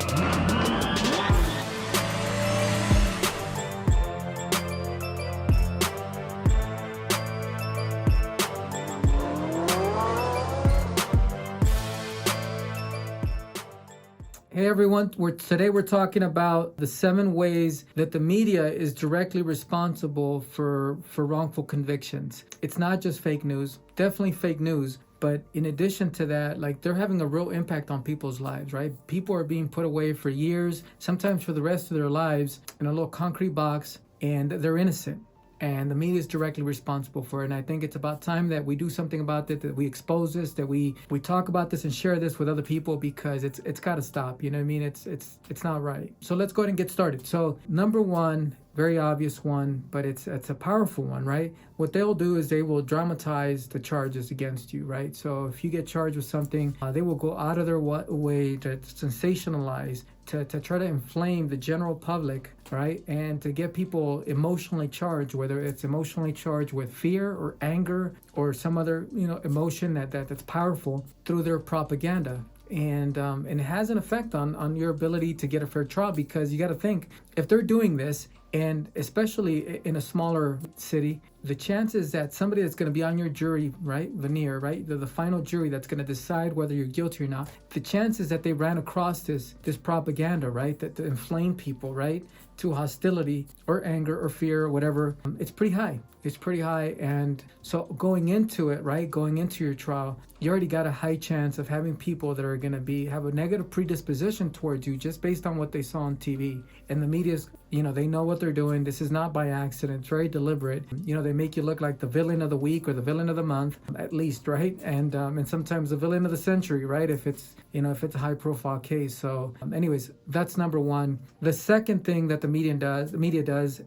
Hey everyone, today we're talking about the 7 ways that the media is directly responsible for wrongful convictions. It's not just fake news, definitely fake news, but in addition to that, like, they're having a real impact on people's lives, right? People are being put away for years, sometimes for the rest of their lives, in a little concrete box, and they're innocent. And the media is directly responsible for it. And I think it's about time that we do something about it, that we expose this, that we talk about this and share this with other people, because it's got to stop. You know what I mean? It's not right. So let's go ahead and get started. So number one, very obvious one, but it's a powerful one, right? What they'll do is they will dramatize the charges against you, right? So if you get charged with something, they will go out of their way to sensationalize, to try to inflame the general public, right? And to get people emotionally charged, whether it's emotionally charged with fear or anger or some other, emotion that's powerful, through their propaganda. And it has an effect on your ability to get a fair trial, because you got to think, if they're doing this, and especially in a smaller city, the chances that somebody that's going to be on your jury, right, veneer, right, the final jury that's going to decide whether you're guilty or not, the chances that they ran across this propaganda, right, that to inflame people, right, to hostility or anger or fear or whatever, it's pretty high. It's pretty high. And so going into it, right, going into your trial, you already got a high chance of having people that are going to have a negative predisposition towards you just based on what they saw on TV. And the media's, they know what they're doing. This is not by accident. It's very deliberate. They make you look like the villain of the week or the villain of the month, at least, right? And sometimes the villain of the century, right? If it's a high profile case. So anyways, that's number one. The second thing that the media does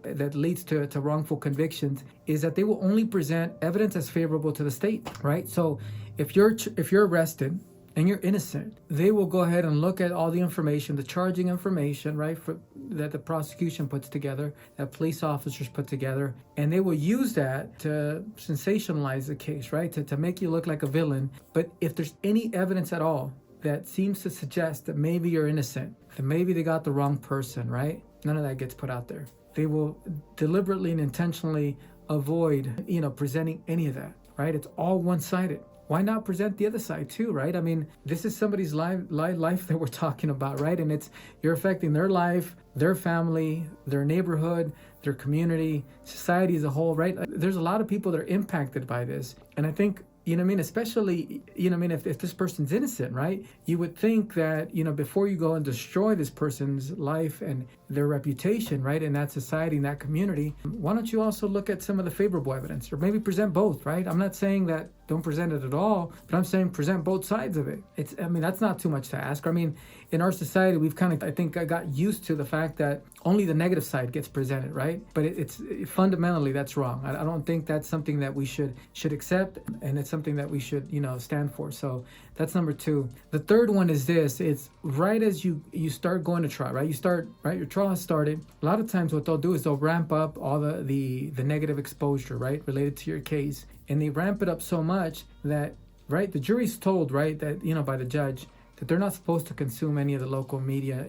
that leads to wrongful convictions is that they will only present evidence as favorable to the state, right? So if you're arrested and you're innocent, they will go ahead and look at all the information, the charging information, right, that the prosecution puts together, that police officers put together, and they will use that to sensationalize the case, right, to make you look like a villain. But if there's any evidence at all that seems to suggest that maybe you're innocent, that maybe they got the wrong person, right, none of that gets put out there. They will deliberately and intentionally avoid, presenting any of that, right? It's all one-sided. Why not present the other side too, right? I mean, this is somebody's life that we're talking about, right? And you're affecting their life, their family, their neighborhood, their community, society as a whole, right? There's a lot of people that are impacted by this. And I think, especially, if this person's innocent, right? You would think that, before you go and destroy this person's life and their reputation, right, in that society, in that community, why don't you also look at some of the favorable evidence, or maybe present both, right? I'm not saying that don't present it at all, but I'm saying present both sides of it. That's not too much to ask. In our society, we've I got used to the fact that only the negative side gets presented, right? But it's fundamentally, that's wrong. I don't think that's something that we should accept, and it's something that we should, stand for. So that's number two. The third one is this. It's right as you start going to trial, right? Your trial has started. A lot of times what they'll do is they'll ramp up all the negative exposure, right, related to your case. And they ramp it up so much that, right, the jury's told, right, that, by the judge, that they're not supposed to consume any of the local media,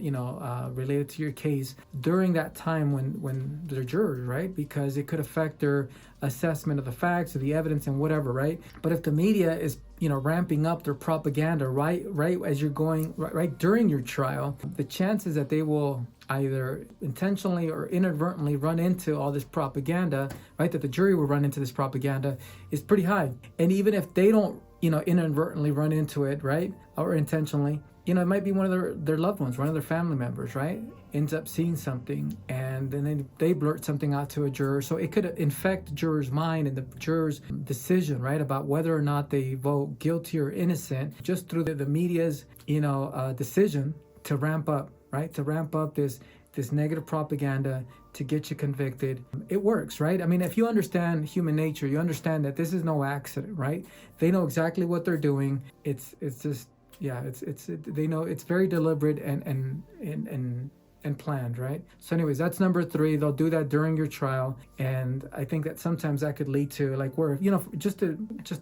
related to your case during that time when they're jurors, right? Because it could affect their assessment of the facts or the evidence and whatever, right? But if the media is, ramping up their propaganda right as you're going, right during your trial, the chances that they will either intentionally or inadvertently run into all this propaganda, right, that the jury will run into this propaganda, is pretty high. And even if they don't, inadvertently run into it, right, or intentionally, it might be one of their loved ones, one of their family members, right, ends up seeing something, and then they blurt something out to a juror. So it could infect the juror's mind and the juror's decision, right, about whether or not they vote guilty or innocent, just through the media's, decision to ramp up, right, to ramp up this negative propaganda to get you convicted. It works, right? If you understand human nature, you understand that this is no accident, right? They know exactly what they're doing. It's just, yeah, they know it's very deliberate and planned, right? So anyways, that's number three. They'll do that during your trial. And I think that sometimes that could lead to, like, where, just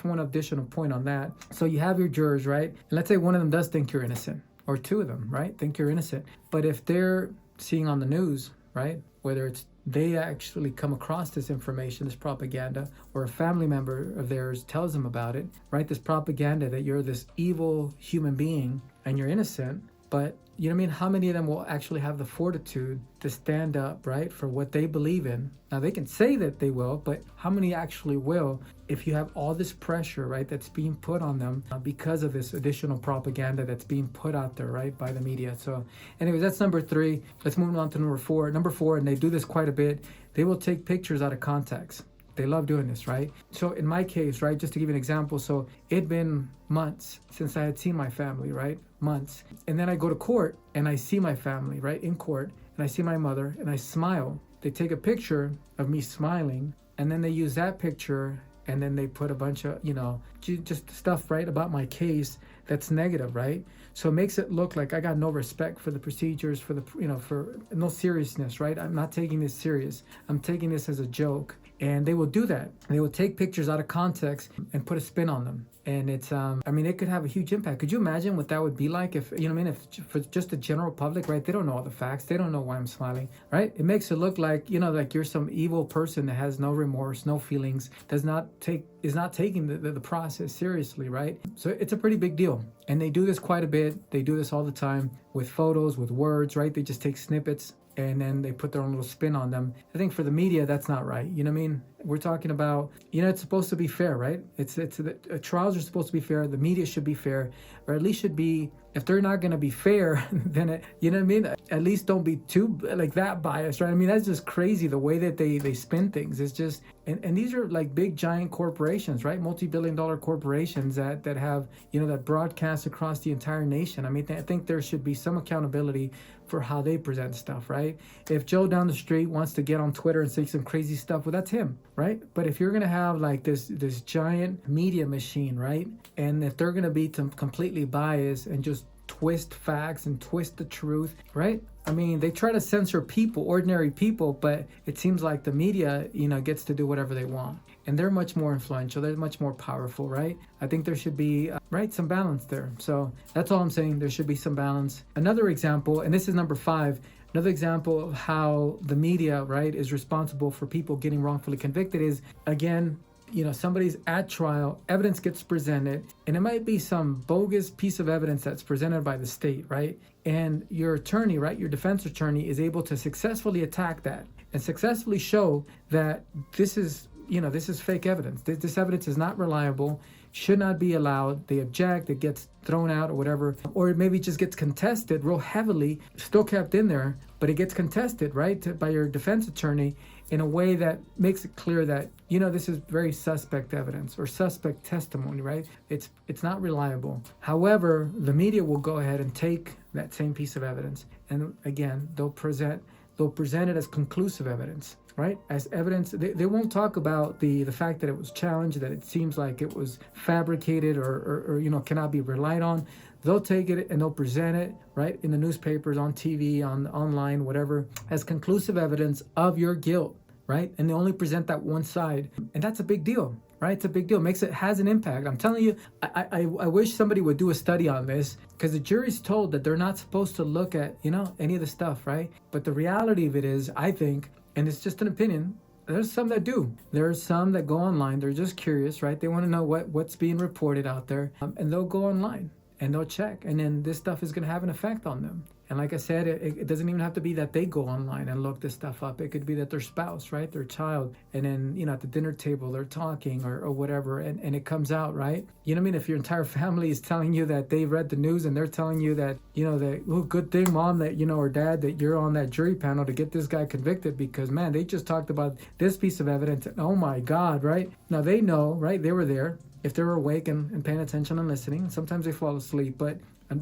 one additional point on that. So you have your jurors, right? And let's say one of them does think you're innocent. or two of them, right? Think you're innocent. But if they're seeing on the news, right, whether it's they actually come across this information, this propaganda, or a family member of theirs tells them about it, right? This propaganda that you're this evil human being and you're innocent, but you know what I mean? How many of them will actually have the fortitude to stand up, right, for what they believe in? Now, they can say that they will, but how many actually will if you have all this pressure, right, that's being put on them because of this additional propaganda that's being put out there, right, by the media? So anyways, that's number 3. Let's move on to number 4. Number 4, and they do this quite a bit, they will take pictures out of context. They love doing this, right? So in my case, right, just to give you an example, so it'd been months since I had seen my family, right? Months. And then I go to court and I see my family, right, in court, and I see my mother and I smile. They take a picture of me smiling, and then they use that picture and then they put a bunch of, just stuff, right, about my case that's negative, right? So it makes it look like I got no respect for the procedures, for the, for no seriousness, right? I'm not taking this serious. I'm taking this as a joke. And they will do that. They will take pictures out of context and put a spin on them. And it's, it could have a huge impact. Could you imagine what that would be like if, if for just the general public, right? They don't know all the facts. They don't know why I'm smiling, right? It makes it look like, like you're some evil person that has no remorse, no feelings, is not taking the process seriously, right? So it's a pretty big deal. And they do this quite a bit. They do this all the time with photos, with words, right? They just take snippets and then they put their own little spin on them. I think for the media, that's not right. You know what I mean? We're talking about, it's supposed to be fair, right? Trials are supposed to be fair. The media should be fair, or at least should be, if they're not going to be fair, then, you know what I mean? At least don't be too, like, that biased, right? I mean, that's just crazy, the way that they spin things. It's just, and these are like big, giant corporations, right? Multi-billion-dollar corporations that have, that broadcast across the entire nation. I mean, I think there should be some accountability for how they present stuff, right? If Joe down the street wants to get on Twitter and say some crazy stuff, well, that's him, right? But if you're going to have like this giant media machine, right? And if they're going to be completely biased and just twist facts and twist the truth, right? I mean, they try to censor people, ordinary people, but it seems like the media, gets to do whatever they want. And they're much more influential. They're much more powerful, right? I think there should be, some balance there. So that's all I'm saying. There should be some balance. Another example, and this is number 5, another example of how the media, right, is responsible for people getting wrongfully convicted is, again, somebody's at trial, evidence gets presented, and it might be some bogus piece of evidence that's presented by the state, right? And your attorney, right, your defense attorney is able to successfully attack that and successfully show that this is fake evidence. This evidence is not reliable, should not be allowed. They object, it gets thrown out or whatever, or it maybe just gets contested real heavily, still kept in there, but it gets contested, right, by your defense attorney in a way that makes it clear that, this is very suspect evidence or suspect testimony, right? It's not reliable. However, the media will go ahead and take that same piece of evidence, and again, they'll present it as conclusive evidence, right? As evidence. They won't talk about the fact that it was challenged, that it seems like it was fabricated or cannot be relied on. They'll take it and they'll present it, right, in the newspapers, on TV, online, whatever, as conclusive evidence of your guilt, right? And they only present that one side. And that's a big deal, right? It's a big deal. Has an impact. I'm telling you, I wish somebody would do a study on this, because the jury's told that they're not supposed to look at, any of the stuff, right? But the reality of it is, I think, and it's just an opinion, there's some that do. There are some that go online. They're just curious, right? They want to know what's being reported out there, and they'll go online and they'll check, and then this stuff is going to have an effect on them. And like I said, it doesn't even have to be that they go online and look this stuff up. It could be that their spouse, right, their child, and then, at the dinner table, they're talking or whatever, and it comes out, right? You know what I mean? If your entire family is telling you that they've read the news and they're telling you that, that, oh, good thing, mom, that, or dad, that you're on that jury panel to get this guy convicted because, man, they just talked about this piece of evidence. And, oh, my God, right? Now, they know, right? They were there. If they were awake and paying attention and listening, sometimes they fall asleep,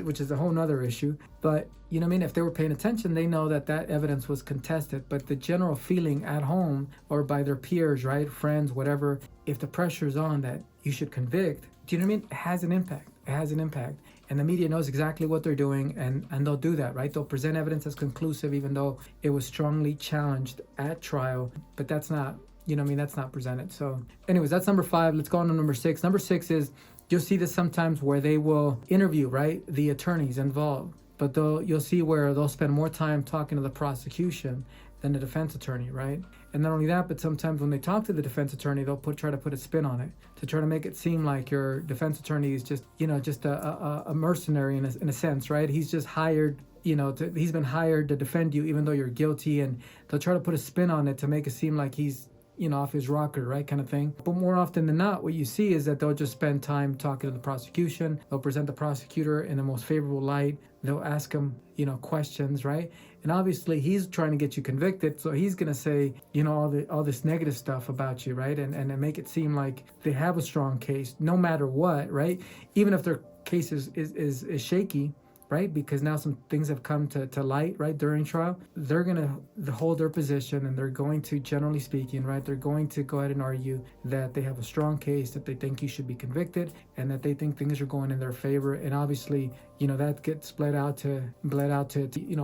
which is a whole nother issue. But, if they were paying attention, they know that evidence was contested. But the general feeling at home or by their peers, right, friends, whatever, if the pressure's on that you should convict, do you know what I mean? It has an impact. It has an impact. And the media knows exactly what they're doing, and they'll do that, right? They'll present evidence as conclusive, even though it was strongly challenged at trial. But that's not, that's not presented. So anyways, that's number 5. Let's go on to number 6. Number 6 is, you'll see this sometimes where they will interview, right, the attorneys involved. but you'll see where they'll spend more time talking to the prosecution than the defense attorney, right? And not only that, but sometimes when they talk to the defense attorney, they'll try to put a spin on it to try to make it seem like your defense attorney is just, just a mercenary in a sense, right? He's just hired, he's been hired to defend you even though you're guilty, and they'll try to put a spin on it to make it seem like he's off his rocker, right, kind of thing. But more often than not, what you see is that they'll just spend time talking to the prosecution. They'll present the prosecutor in the most favorable light. They'll ask him, questions, right? And obviously he's trying to get you convicted, so he's gonna say, all this negative stuff about you, right? And make it seem like they have a strong case, no matter what, right? Even if their case is shaky, right? Because now some things have come to light, right, during trial. They're going to hold their position, and they're going to, generally speaking, right, they're going to go ahead and argue that they have a strong case, that they think you should be convicted, and that they think things are going in their favor. And obviously, that gets bled out to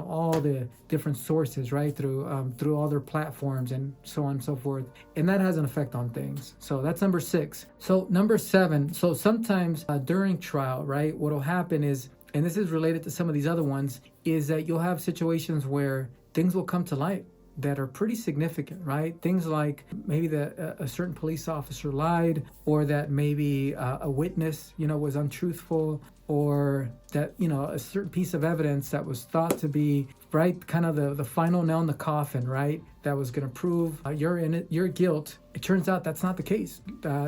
all the different sources, right, through all their platforms and so on and so forth. And that has an effect on things. So that's number 6. So number 7, so sometimes during trial, right, what'll happen is, and this is related to some of these other ones, is that you'll have situations where things will come to light that are pretty significant, right? Things like maybe that a certain police officer lied, or that maybe a witness, was untruthful, or that, a certain piece of evidence that was thought to be, right, kind of the final nail in the coffin, right, that was going to prove your guilt. It turns out that's not the case.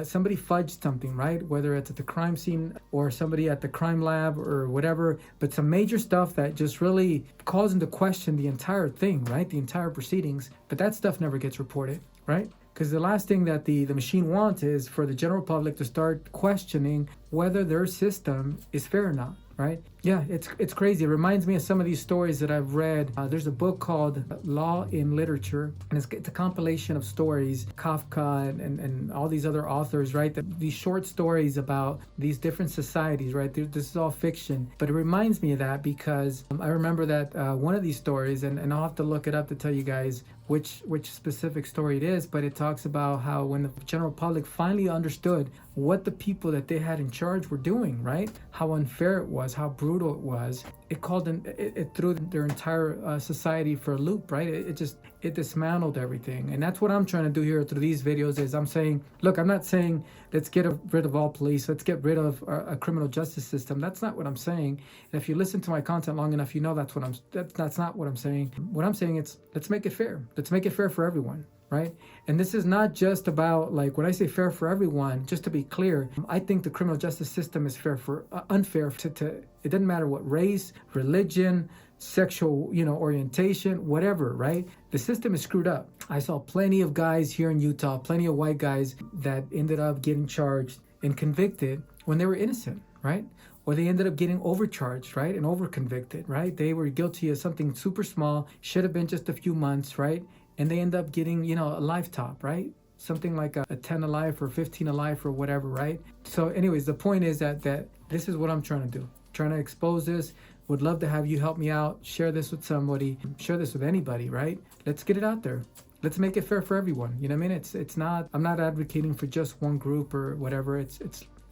Somebody fudged something, right, whether it's at the crime scene or somebody at the crime lab or whatever, but some major stuff that just really calls into question the entire thing, right, the entire proceedings. But that stuff never gets reported, right? Because the last thing that the machine wants is for the general public to start questioning whether their system is fair or not, right? Yeah, it's crazy. It reminds me of some of these stories that I've read. There's a book called Law in Literature, and it's a compilation of stories, Kafka and all these other authors, right? These short stories about these different societies, right? This is all fiction, but it reminds me of that because I remember that one of these stories, and I'll have to look it up to tell you guys which specific story it is, but it talks about how when the general public finally understood what the people that they had in charge were doing, right? How unfair it was, how brutal it was. It threw their entire society for a loop, right? It dismantled everything. And that's what I'm trying to do here through these videos is I'm saying, look, I'm not saying let's get rid of all police, let's get rid of a criminal justice system. That's not what I'm saying. And if you listen to my content long enough, that's not what I'm saying. What I'm saying is let's make it fair. Let's make it fair for everyone. Right? And this is not just about, like, when I say fair for everyone, just to be clear, I think the criminal justice system is unfair to it doesn't matter what race, religion, sexual, orientation, whatever, right? The system is screwed up. I saw plenty of guys here in Utah, plenty of white guys that ended up getting charged and convicted when they were innocent, right? Or they ended up getting overcharged, right? And overconvicted, right? They were guilty of something super small, should have been just a few months, right? And they end up getting, a life top, right? Something like a 10 to life or 15 to life or whatever, right? So anyways, the point is that this is what I'm trying to do. Trying to expose this. Would love to have you help me out. Share this with somebody. Share this with anybody, right? Let's get it out there. Let's make it fair for everyone. You know what I mean? It's not, I'm not advocating for just one group or whatever.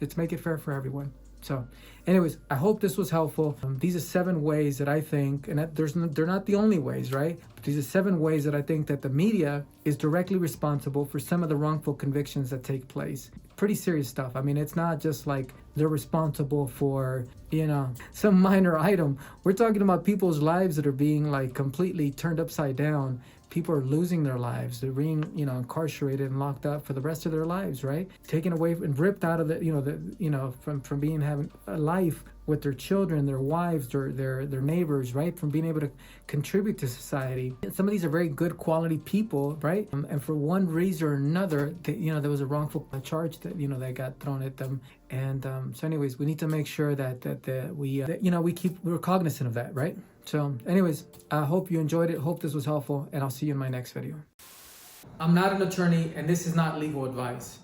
Let's make it fair for everyone. So anyways, I hope this was helpful. These are 7 ways that I think, and they're not the only ways, right? But these are 7 ways that I think that the media is directly responsible for some of the wrongful convictions that take place. Pretty serious stuff. I mean, it's not just like they're responsible for, some minor item. We're talking about people's lives that are being like completely turned upside down. People are losing their lives. They're being, incarcerated and locked up for the rest of their lives, right? Taken away and ripped out of from being having a life with their children, their wives, their neighbors, right? From being able to contribute to society. Some of these are very good quality people, right? And for one reason or another, there was a wrongful charge that that got thrown at them. And so, anyways, we need to make sure that we're cognizant of that, right? So, anyways, I hope you enjoyed it. Hope this was helpful, and I'll see you in my next video. I'm not an attorney, and this is not legal advice.